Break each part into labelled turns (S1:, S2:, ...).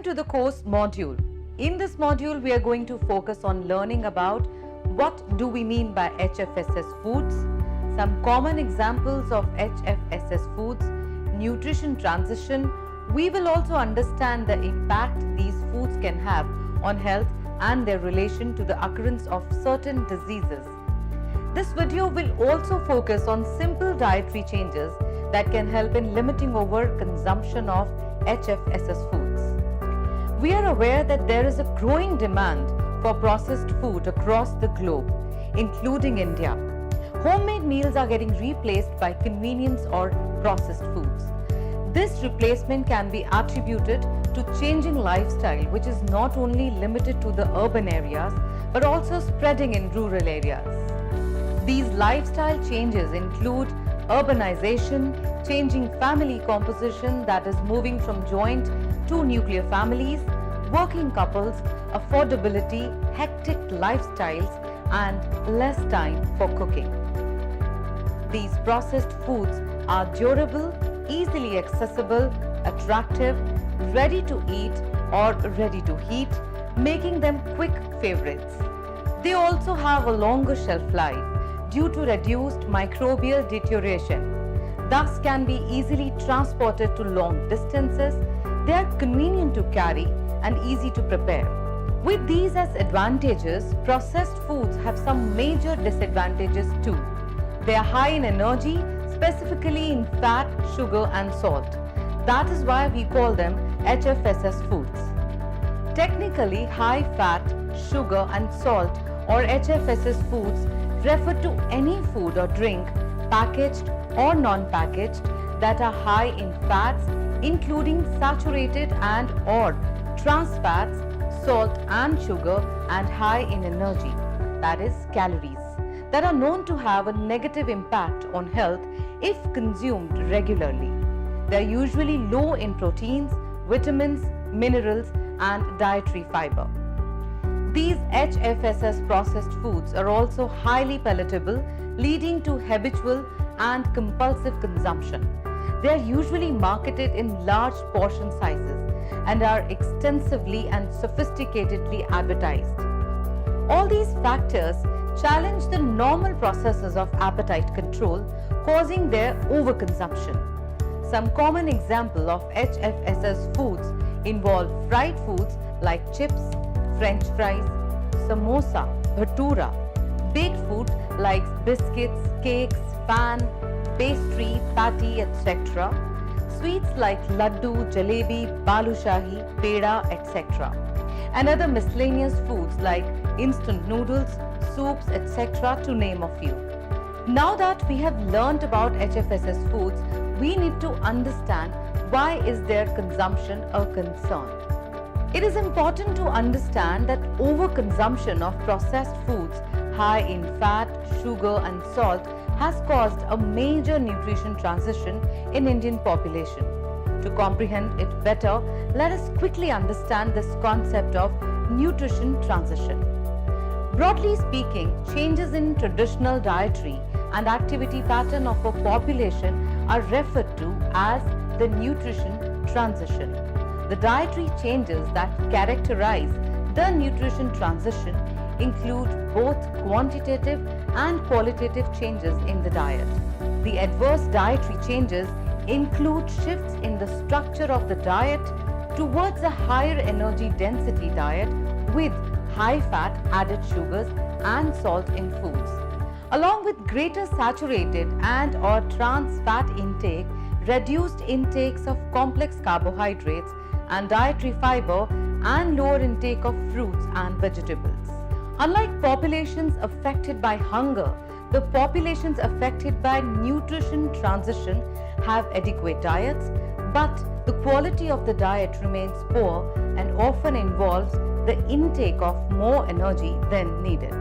S1: Welcome to the course module. In this module, we are going to focus on learning about what do we mean by HFSS foods, some common examples of HFSS foods, nutrition transition. We will also understand the impact these foods can have on health and their relation to the occurrence of certain diseases. This video will also focus on simple dietary changes that can help in limiting over consumption of HFSS foods. We are aware that there is a growing demand for processed food across the globe, including India. Homemade meals are getting replaced by convenience or processed foods. This replacement can be attributed to changing lifestyle, which is not only limited to the urban areas, but also spreading in rural areas. These lifestyle changes include urbanization, changing family composition, that is moving from joint to nuclear families, working couples, affordability, hectic lifestyles, and less time for cooking. These processed foods are durable, easily accessible, attractive, ready to eat or ready to heat, making them quick favorites. They also have a longer shelf life due to reduced microbial deterioration, thus can be easily transported to long distances. They are convenient to carry and easy to prepare. With these as advantages, processed foods have some major disadvantages too. They are high in energy, specifically in fat, sugar and salt. That is why we call them HFSS foods. Technically, high fat, sugar and salt or HFSS foods refer to any food or drink, packaged or non-packaged, that are high in fats, including saturated and or trans fats, salt and sugar, and high in energy, that is calories, that are known to have a negative impact on health if consumed regularly. They are usually low in proteins, vitamins, minerals, and dietary fiber. These HFSS processed foods are also highly palatable, leading to habitual and compulsive consumption. They are usually marketed in large portion sizes and are extensively and sophisticatedly advertised. All these factors challenge the normal processes of appetite control, causing their overconsumption. Some common examples of HFSS foods involve fried foods like chips, French fries, samosa, bhatura, baked food like biscuits, cakes, pan, pastry, patty, etc. Sweets like laddu, jalebi, balushahi, peda, etc. And other miscellaneous foods like instant noodles, soups, etc. to name a few. Now that we have learnt about HFSS foods, we need to understand why is their consumption a concern. It is important to understand that overconsumption of processed foods high in fat, sugar and salt has caused a major nutrition transition in Indian population. To comprehend it better, let us quickly understand this concept of nutrition transition. Broadly speaking, changes in traditional dietary and activity pattern of a population are referred to as the nutrition transition. The dietary changes that characterize the nutrition transition include both quantitative and qualitative changes in the diet. The adverse dietary changes include shifts in the structure of the diet towards a higher energy density diet with high fat, added sugars and salt in foods. Along with greater saturated and or trans fat intake, reduced intakes of complex carbohydrates and dietary fiber, and lower intake of fruits and vegetables. Unlike populations affected by hunger, the populations affected by nutrition transition have adequate diets, but the quality of the diet remains poor and often involves the intake of more energy than needed.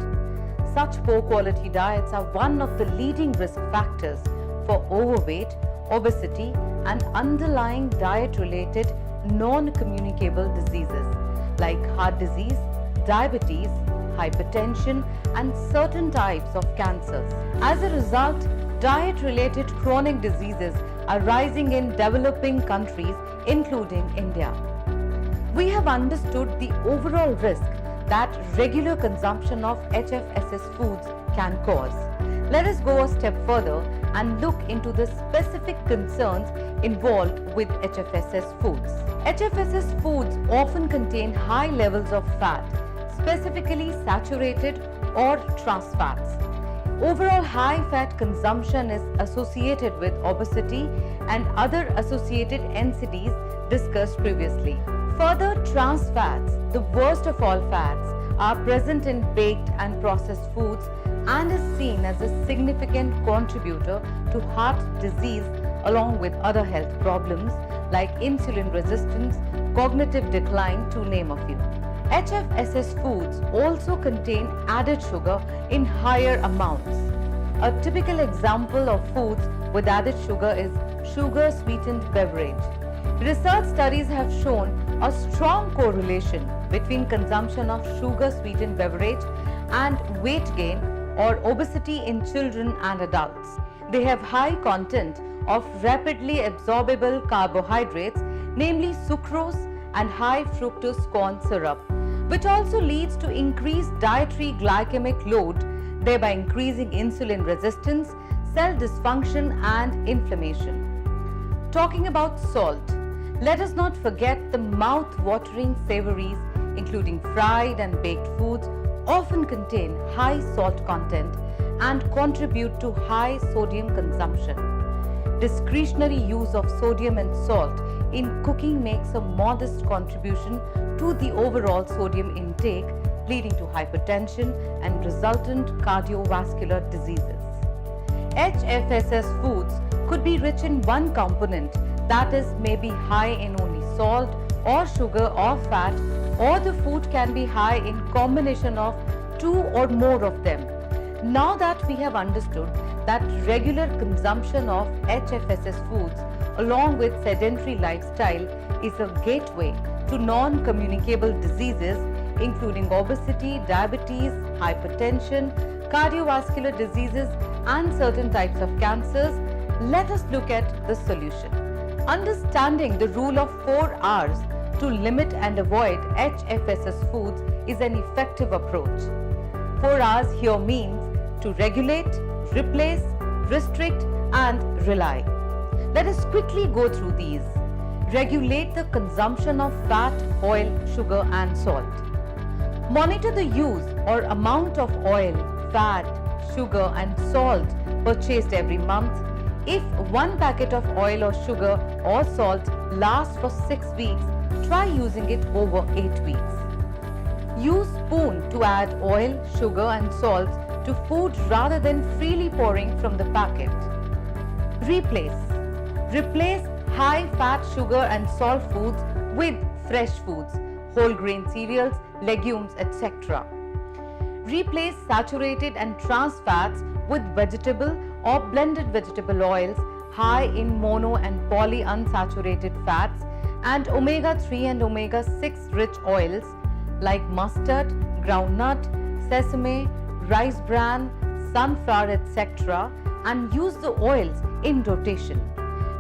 S1: Such poor quality diets are one of the leading risk factors for overweight, obesity, and underlying diet-related non-communicable diseases like heart disease, diabetes, hypertension, and certain types of cancers. As a result, diet-related chronic diseases are rising in developing countries, including India. we have understood the overall risk that regular consumption of HFSS foods can cause. Let us go a step further and look into the specific concerns involved with HFSS foods. HFSS foods often contain high levels of fat, specifically saturated or trans fats. Overall high fat consumption is associated with obesity and other associated NCDs discussed previously. Further, trans fats, the worst of all fats, are present in baked and processed foods and is seen as a significant contributor to heart disease along with other health problems like insulin resistance, cognitive decline, to name a few. HFSS foods also contain added sugar in higher amounts. A typical example of foods with added sugar is sugar-sweetened beverage. Research studies have shown a strong correlation between consumption of sugar-sweetened beverage and weight gain or obesity in children and adults. They have high content of rapidly absorbable carbohydrates, namely sucrose and high fructose corn syrup, which also leads to increased dietary glycemic load, thereby increasing insulin resistance, cell dysfunction and inflammation. Talking about salt, let us not forget the mouth-watering savories, including fried and baked foods, often contain high salt content and contribute to high sodium consumption. Discretionary use of sodium and salt in cooking makes a modest contribution to the overall sodium intake, leading to hypertension and resultant cardiovascular diseases. HFSS foods could be rich in one component, that is maybe high in only salt or sugar or fat, or the food can be high in combination of two or more of them. Now that we have understood that regular consumption of HFSS foods along with sedentary lifestyle is a gateway to non-communicable diseases including obesity, diabetes, hypertension, cardiovascular diseases and certain types of cancers, let us look at the solution. Understanding the rule of 4 R's to limit and avoid HFSS foods is an effective approach. 4 R's here means to regulate, replace, restrict and rely. Let us quickly go through these. Regulate the consumption of fat, oil, sugar and salt. Monitor the use or amount of oil, fat, sugar and salt purchased every month. If one packet of oil or sugar or salt lasts for 6 weeks, try using it over 8 weeks. Use spoon to add oil, sugar and salt to food rather than freely pouring from the packet. Replace. Replace high fat, sugar and salt foods with fresh foods, whole grain cereals, legumes, etc. Replace saturated and trans fats with vegetable or blended vegetable oils high in mono and polyunsaturated fats and omega-3 and omega-6 rich oils like mustard, groundnut, sesame, rice bran, sunflower, etc. and use the oils in rotation.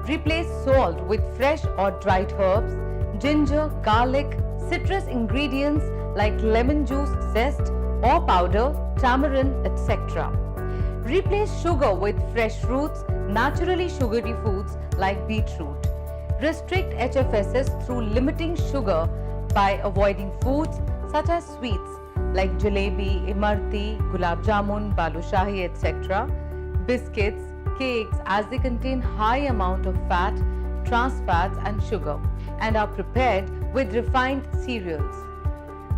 S1: Replace salt with fresh or dried herbs, ginger, garlic, citrus ingredients like lemon juice zest or powder, tamarind, etc. Replace sugar with fresh fruits, naturally sugary foods like beetroot. Restrict HFSS through limiting sugar by avoiding foods such as sweets like jalebi, imarti, gulab jamun, balushahi, etc. Biscuits, cakes as they contain high amount of fat, trans fats and sugar and are prepared with refined cereals.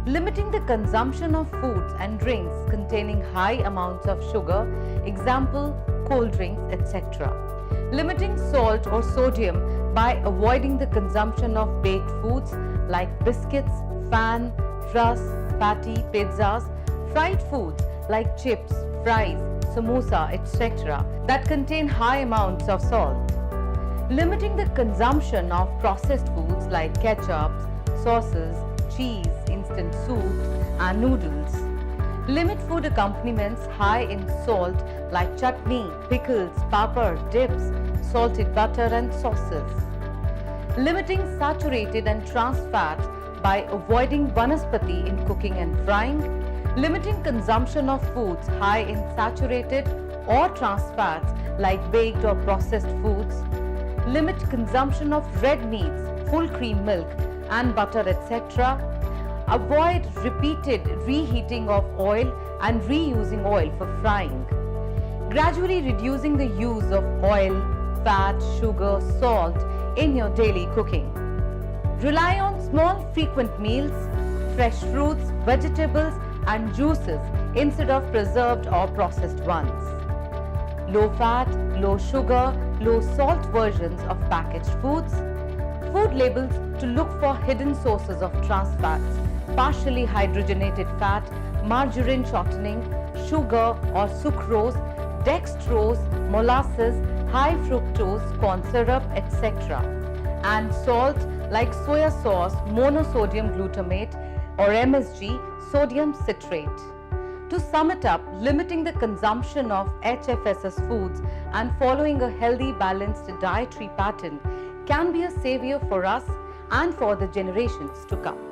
S1: Limiting the consumption of foods and drinks containing high amounts of sugar, example cold drinks, etc. Limiting salt or sodium by avoiding the consumption of baked foods like biscuits, fan, rusk, patty, pizzas, fried foods like chips, fries, samosa, etc. that contain high amounts of salt. Limiting the consumption of processed foods like ketchups, sauces, cheese, instant soups and noodles. Limit food accompaniments high in salt like chutney, pickles, papad, dips, salted butter and sauces. Limiting saturated and trans fat by avoiding vanaspati in cooking and frying, limiting consumption of foods high in saturated or trans fats like baked or processed foods, limit consumption of red meats, full cream milk and butter, etc. Avoid repeated reheating of oil and reusing oil for frying. Gradually reducing the use of oil, fat, sugar, salt in your daily cooking. Rely on small frequent meals, fresh fruits, vegetables and juices instead of preserved or processed ones. Low fat, low sugar, low salt versions of packaged foods. Food labels to look for hidden sources of trans fats, partially hydrogenated fat, margarine shortening, sugar or sucrose, dextrose, molasses, high fructose, corn syrup, etc. And salt like soya sauce, monosodium glutamate or MSG, sodium citrate. To sum it up, limiting the consumption of HFSS foods and following a healthy, balanced dietary pattern can be a savior for us and for the generations to come.